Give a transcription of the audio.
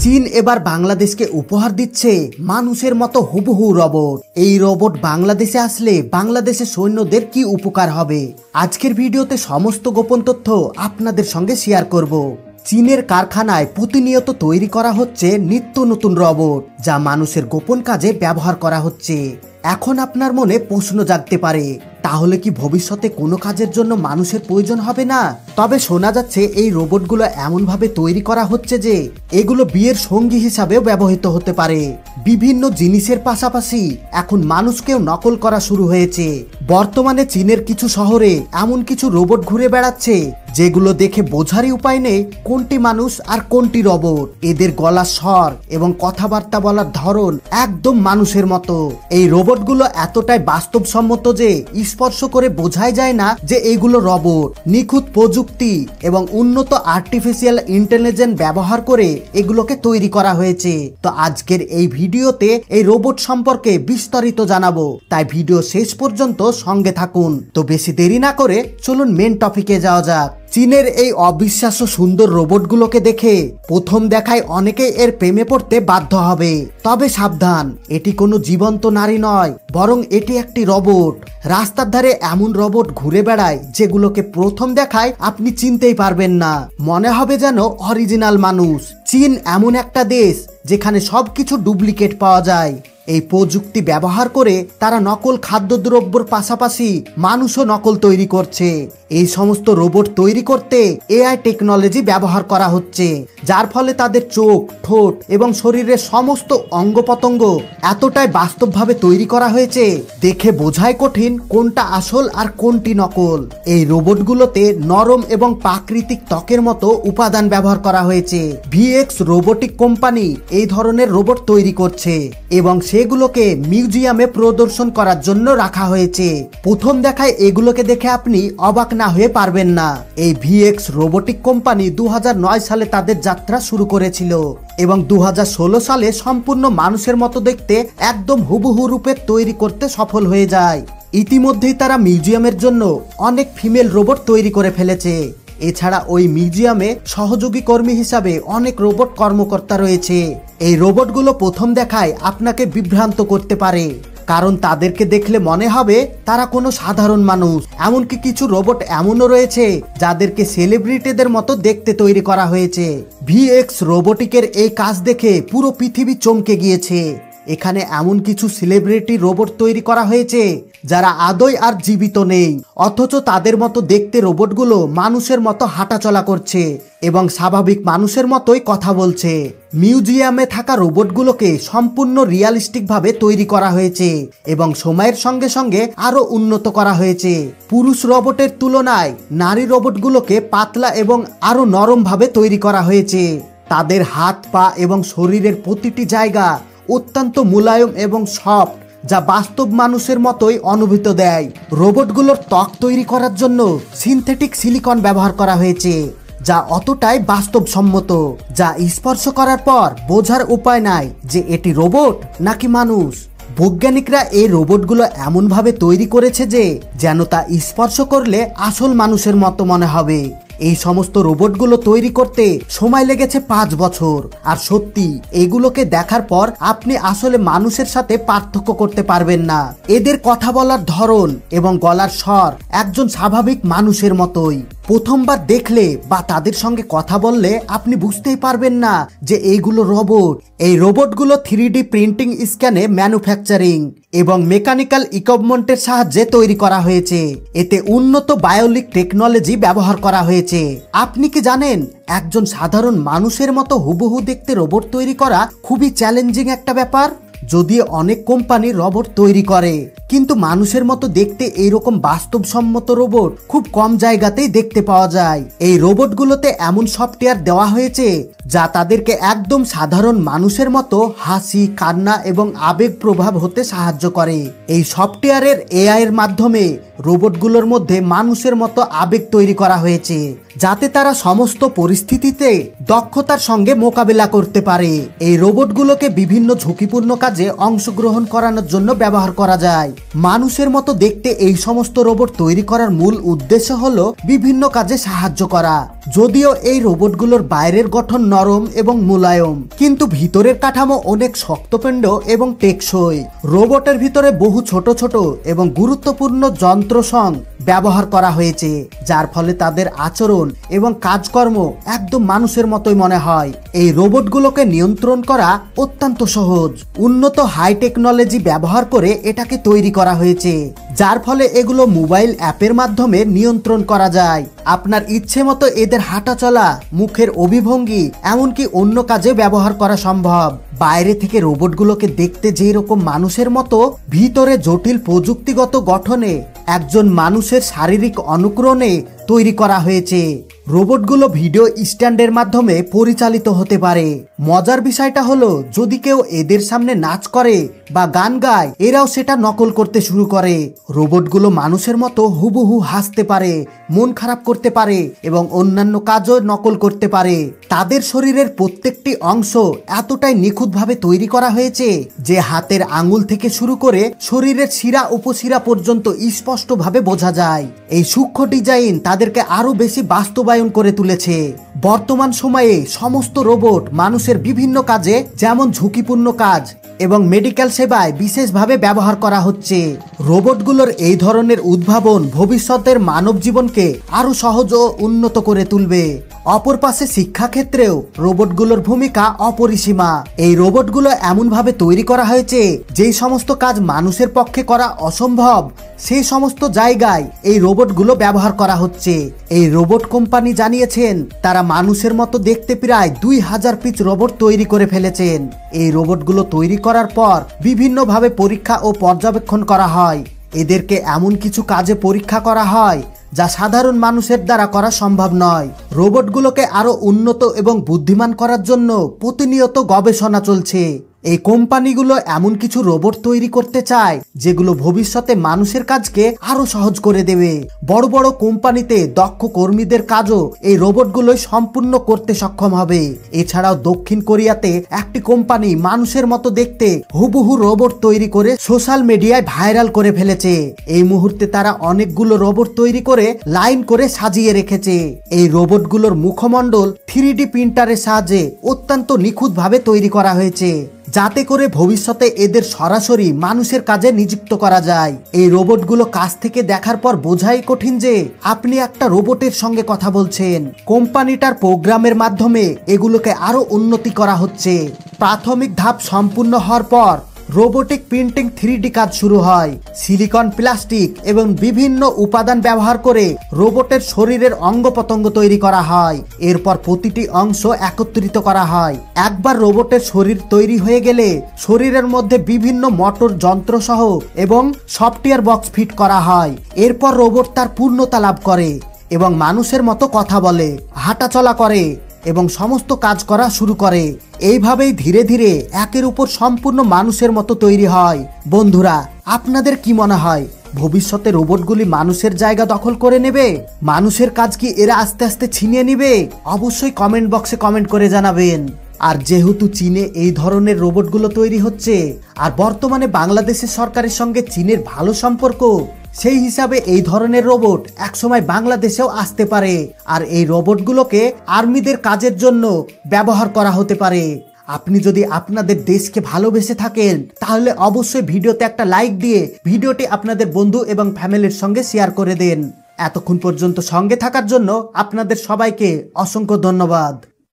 চীন এবার বাংলাদেশকে উপহার দিচ্ছে মানুষের মতো হুবহু রোবট। এই রোবট বাংলাদেশে আসলে বাংলাদেশের সৈন্যদের কি উপকার হবে, আজকের ভিডিওতে সমস্ত গোপন তথ্য আপনাদের সঙ্গে শেয়ার করব। চীনের কারখানায় প্রতিনিয়ত তৈরি করা হচ্ছে নিত্য নতুন রোবট, যা মানুষের গোপন কাজে ব্যবহার করা হচ্ছে। এখন আপনার মনে প্রশ্ন জাগতে পারে, তাহলে কি ভবিষ্যতে কোনো কাজের জন্য মানুষের প্রয়োজন হবে না? তবে শোনা যাচ্ছে এই রোবটগুলো এমনভাবে তৈরি করা হচ্ছে যে এগুলো বিয়ের সঙ্গী হিসাবেও ব্যবহৃত হতে পারে। বিভিন্ন জিনিসের পাশাপাশি এখন মানুষকেও নকল করা শুরু হয়েছে। বর্তমানে চীনের কিছু শহরে এমন কিছু রোবট ঘুরে বেড়াচ্ছে যেগুলো দেখে বোঝারই উপায় নেই কোনটি মানুষ আর কোনটি রোবট। এদের গলার স্বর এবং কথাবার্তা বলার ধরন একদম মানুষের মতো। এই রোবটগুলো এতটাই বাস্তবসম্মত যে স্পর্শ করে বোঝাই যায় না যে এগুলো রোবট। নিখুঁত প্রযুক্তি এবং উন্নত আর্টিফিশিয়াল ইন্টেলিজেন্স ব্যবহার করে এগুলোকে তৈরি করা হয়েছে। তো আজকের এই ভিডিওতে এই রোবট সম্পর্কে বিস্তারিত জানাবো, তাই ভিডিও শেষ পর্যন্ত সঙ্গে থাকুন। তো বেশি দেরি না করে চলুন মেন টপিকে যাওয়া যাক। চীনের এই অবিশ্বাস্য সুন্দর রোবটগুলোকে দেখে প্রথম দেখায় অনেকেই এর প্রেমে পড়তে বাধ্য হবে। তবে সাবধান, এটি কোনো জীবন্ত নারী নয়, বরং এটি একটি রোবট। রাস্তার ধারে এমন রোবট ঘুরে বেড়ায় যেগুলোকে প্রথম দেখায় আপনি চিনতেই পারবেন না, মনে হবে যেন অরিজিনাল মানুষ। চীন এমন একটা দেশ যেখানে সবকিছু ডুপ্লিকেট পাওয়া যায়। এই প্রযুক্তি ব্যবহার করে তারা নকল খাদ্যদ্রব্যের পাশাপাশি মানুষও নকল তৈরি করছে। এই সমস্ত রোবট তৈরি করতে এআই টেকনোলজি ব্যবহার করা হচ্ছে, যার ফলে তাদের চোখ, ঠোঁট এবং শরীরের সমস্ত অঙ্গ প্রত্যঙ্গ এতটাই বাস্তবভাবে তৈরি করা হয়েছে দেখে বোঝাই কঠিন কোনটা আসল আর কোনটি নকল। এই রোবটগুলোতে নরম এবং প্রাকৃতিক ত্বকের মতো উপাদান ব্যবহার করা হয়েছে। ভিএক্স রোবোটিক কোম্পানি এই ধরনের রোবট তৈরি করছে এবং সেগুলোকে মিউজিয়ামে প্রদর্শন করার জন্য রাখা হয়েছে। প্রথম দেখায় এগুলোকে দেখে আপনি অবাক না হয়ে পারবেন না। এই ভিএক্স রোবোটিক কোম্পানি 2009 সালে তাদের যাত্রা শুরু করেছিল এবং 2016 সালে সম্পূর্ণ মানুষের মতো দেখতে একদম হুবহু রূপে তৈরি করতে সফল হয়ে যায়। ইতিমধ্যেই তারা মিউজিয়ামের জন্য অনেক ফিমেল রোবট তৈরি করে ফেলেছে। এছাড়া ওই মিউজিয়ামে সহযোগী কর্মী হিসাবে অনেক রোবট কর্মকর্তা রয়েছে। এই রোবটগুলো প্রথম দেখায় আপনাকে বিভ্রান্ত করতে পারে, কারণ তাদেরকে দেখলে মনে হবে তারা কোনো সাধারণ মানুষ। এমনকি কিছু রোবট এমনও রয়েছে যাদেরকে সেলিব্রিটিদের মতো দেখতে তৈরি করা হয়েছে। ভিএক্স রোবোটিকের এই কাজ দেখে পুরো পৃথিবী চমকে গিয়েছে। এখানে এমন কিছু সেলিব্রিটি রোবট তৈরি করা হয়েছে যারা আদৌ আর জীবিত নেই, অথচ তাদের মতো দেখতে রোবটগুলো মানুষের মতো হাঁটাচলা করছে এবং স্বাভাবিক মানুষের মতোই কথা বলছে। মিউজিয়ামে থাকা রোবটগুলোকে সম্পূর্ণ রিয়ালিস্টিক ভাবে তৈরি করা হয়েছে এবং সময়ের সঙ্গে সঙ্গে আরো উন্নত করা হয়েছে। পুরুষ রোবটের তুলনায় নারী রোবটগুলোকে পাতলা এবং আরো নরম ভাবে তৈরি করা হয়েছে। তাদের হাত, পা এবং শরীরের প্রতিটি জায়গা অত্যন্ত মুলায়ম এবং সফট, যা বাস্তব মানুষের মতোই অনুভূতি দেয়। রোবটগুলোর ত্বক তৈরি করার জন্য সিনথেটিক সিলিকন ব্যবহার করা হয়েছে, যা অতটাই বাস্তবসম্মত যা স্পর্শ করার পর বোঝার উপায় নাই যে এটি রোবট নাকি মানুষ। বৈজ্ঞানিকরা এই রোবটগুলো এমনভাবে তৈরি করেছে যে যেন তা স্পর্শ করলে আসল মানুষের মতো মনে হবে। এই সমস্ত রোবটগুলো তৈরি করতে সময় লেগেছে 5 বছর। আর সত্যি এগুলোকে দেখার পর আপনি আসলে মানুষের সাথে পার্থক্য করতে পারবেন না। এদের কথা বলার ধরন এবং গলার স্বর একজন স্বাভাবিক মানুষের মতোই। প্রথমবার দেখলে বা তাদের সঙ্গে কথা বললে আপনি বুঝতেই পারবেন না যে এইগুলো রোবট। এই রোবটগুলো 3D প্রিন্টিং স্ক্যানে ম্যানুফ্যাকচারিং এবং মেকানিক্যাল ইকুইপমেন্টের সাহায্যে তৈরি করা হয়েছে। এতে উন্নত বায়োলিক টেকনোলজি ব্যবহার করা হয়েছে। আপনি কি জানেন একজন সাধারণ মানুষের মতো হুবহু দেখতে রোবট তৈরি করা খুবই চ্যালেঞ্জিং একটা ব্যাপার। যদিও অনেক কোম্পানি রোবট তৈরি করে, কিন্তু মানুষের মতো দেখতে এইরকম বাস্তবসম্মত রোবট খুব কম জায়গাতেই দেখতে পাওয়া যায়। এই রোবটগুলোতে এমন সফটওয়্যার দেওয়া হয়েছে যা তাদেরকে একদম সাধারণ মানুষের মতো হাসি, কান্না এবং আবেগ প্রভাব হতে সাহায্য করে। এই সফটওয়্যারের এআই এর মাধ্যমে রোবটগুলোর মধ্যে মানুষের মতো আবেগ তৈরি করা হয়েছে, যাতে তারা সমস্ত পরিস্থিতিতে দক্ষতার সঙ্গে মোকাবেলা করতে পারে। এই রোবটগুলোকে বিভিন্ন ঝুঁকিপূর্ণ কাজে অংশগ্রহণ করানোর জন্য ব্যবহার করা যায়। মানুষের মতো দেখতে এই সমস্ত রোবট তৈরি করার মূল উদ্দেশ্য হলো বিভিন্ন কাজে সাহায্য করা। যদিও এই রোবটগুলোর বাইরের গঠন নরম এবং মোলায়েম, কিন্তু ভিতরের কাঠামো অনেক শক্তপেন্ড এবং টেকসই। রোবটের ভিতরে বহু ছোট ছোট এবং গুরুত্বপূর্ণ যন্ত্রসং ব্যবহার করা হয়েছে, যার ফলে তাদের আচরণ এবং কাজকর্ম একদম মানুষের মতোই মনে হয়। এই রোবটগুলোকে নিয়ন্ত্রণ করা অত্যন্ত সহজ। উন্নত হাই টেকনোলজি ব্যবহার করে এটাকে তৈরি করা হয়েছে, যার ফলে এগুলো মোবাইল অ্যাপের মাধ্যমে নিয়ন্ত্রণ করা যায়। আপনার ইচ্ছে মতো এদের হাঁটা চলা, মুখের অভিভঙ্গি, এমনকি অন্য কাজে ব্যবহার করা সম্ভব। বাইরে থেকে রোবটগুলোকে দেখতে যেই রকম মানুষের মতো, ভিতরে জটিল প্রযুক্তিগত গঠনে একজন মানুষের শারীরিক অনুকরণে তৈরি করা হয়েছে। রোবটগুলো ভিডিও স্ট্যান্ডের মাধ্যমে পরিচালিত হতে পারে। মজার বিষয়টা হলো, যদি কেউ এদের সামনে নাচ করে বা গান গায়, এরাও সেটা নকল করতে শুরু করে। রোবটগুলো মানুষের মতো হুবহু হাসতে পারে, মন খারাপ করতে পারে এবং অন্যান্য কাজও নকল করতে পারে। তাদের শরীরের প্রত্যেকটি অংশ এতটাই নিখুঁতভাবে তৈরি করা হয়েছে যে হাতের আঙুল থেকে শুরু করে শরীরের শিরা উপশিরা পর্যন্ত স্পষ্টভাবে বোঝা যায়। এই সূক্ষ্ম ডিজাইন তাদেরকে আরো বেশি বাস্তবায়ন করে তুলেছে। বর্তমান সময়ে সমস্ত রোবট মানুষের বিভিন্ন কাজে, যেমন ঝুঁকিপূর্ণ কাজ এবং মেডিকেল সেবায় বিশেষভাবে ব্যবহার করা হচ্ছে। রোবটগুলোর এই ধরনের উদ্ভাবন ভবিষ্যতের মানব জীবনকে আরো সহজ ও উন্নত করে তুলবে। অপর পাশে শিক্ষাক্ষেত্রেও রোবটগুলোর ভূমিকা অপরিসীমা। এই রোবটগুলো এমনভাবে তৈরি করা হয়েছে, যেই সমস্ত কাজ মানুষের পক্ষে করা অসম্ভব, সেই সমস্ত জায়গায় এই রোবটগুলো ব্যবহার করা হচ্ছে। এই রোবট কোম্পানি জানিয়েছেন, তারা মানুষের মতো দেখতে প্রায় 2000 পিস রোবট তৈরি করে ফেলেছেন। এই রোবটগুলো তৈরি করার পর বিভিন্নভাবে পরীক্ষা ও পর্যবেক্ষণ করা হয়। এদেরকে এমন কিছু কাজে পরীক্ষা করা হয় যা সাধারণ মানুষের দ্বারা করা সম্ভব নয়। রোবটগুলোকে আরো উন্নত এবং বুদ্ধিমান করার জন্য প্রতিনিয়ত গবেষণা চলছে। এই কোম্পানিগুলো এমন কিছু রোবট তৈরি করতে চায় যেগুলো ভবিষ্যতে মানুষের কাজকে আরো সহজ করে দেবে। বড় বড় কোম্পানিতে দক্ষ কর্মীদের কাজও এই রোবটগুলোই সম্পূর্ণ করতে সক্ষম হবে। এছাড়াও দক্ষিণ কোরিয়াতে একটি কোম্পানি মানুষের মতো দেখতে হুবহু রোবট তৈরি করে সোশ্যাল মিডিয়ায় ভাইরাল করে ফেলেছে। এই মুহূর্তে তারা অনেকগুলো রোবট তৈরি করে লাইন করে সাজিয়ে রেখেছে। এই রোবটগুলোর মুখমণ্ডল 3D প্রিন্টারের সাহায্যে অত্যন্ত নিখুঁতভাবে তৈরি করা হয়েছে, যাতে করে ভবিষ্যতে এদের সরাসরি মানুষের কাজে নিযুক্ত করা যায়। এই রোবটগুলো কাছ থেকে দেখার পর বোঝাই কঠিন যে আপনি একটা রোবটের সঙ্গে কথা বলছেন। কোম্পানিটার প্রোগ্রামের মাধ্যমে এগুলোকে আরো উন্নতি করা হচ্ছে। প্রাথমিক ধাপ সম্পূর্ণ হওয়ার পর রোবোটিক প্রিন্টিং 3D কাজ শুরু হয়। সিলিকন, প্লাস্টিক এবং বিভিন্ন উপাদান ব্যবহার করে রোবটের শরীরের অঙ্গ প্রত্যঙ্গ তৈরি করা হয়। এরপর প্রতিটি অংশ একত্রিত করা হয়। একবার রোবটের শরীর তৈরি হয়ে গেলে শরীরের মধ্যে বিভিন্ন মোটর যন্ত্র সহ এবং সফটওয়্যার বক্স ফিট করা হয়। এরপর রোবট তার পূর্ণতা লাভ করে এবং মানুষের মতো কথা বলে, হাঁটাচলা করে এবং সমস্ত কাজ করা শুরু করে। এইভাবেই ধীরে ধীরে একের উপর সম্পূর্ণ মানুষের মতো তৈরি হয়। বন্ধুরা, আপনাদের কি মনে হয়, ভবিষ্যতে রোবটগুলি মানুষের জায়গা দখল করে নেবে? মানুষের কাজ কি এরা আস্তে আস্তে ছিনিয়ে নেবে? অবশ্যই কমেন্ট বক্সে কমেন্ট করে জানাবেন। আর যেহেতু চীনে এই ধরনের রোবটগুলো তৈরি হচ্ছে, আর বর্তমানে বাংলাদেশের সরকারের সঙ্গে চীনের ভালো সম্পর্ক, সেই হিসাবে এই ধরনের রোবট একসময় বাংলাদেশেও আসতে পারে। আর এই রোবটগুলোকে আর্মিদের কাজের জন্য ব্যবহার করা হতে পারে। আপনি যদি আপনাদের দেশকে ভালোবেসে থাকেন, তাহলে অবশ্যই ভিডিওতে একটা লাইক দিয়ে ভিডিওটি আপনাদের বন্ধু এবং ফ্যামিলির সঙ্গে শেয়ার করে দেন। এতক্ষণ পর্যন্ত সঙ্গে থাকার জন্য আপনাদের সবাইকে অসংখ্য ধন্যবাদ।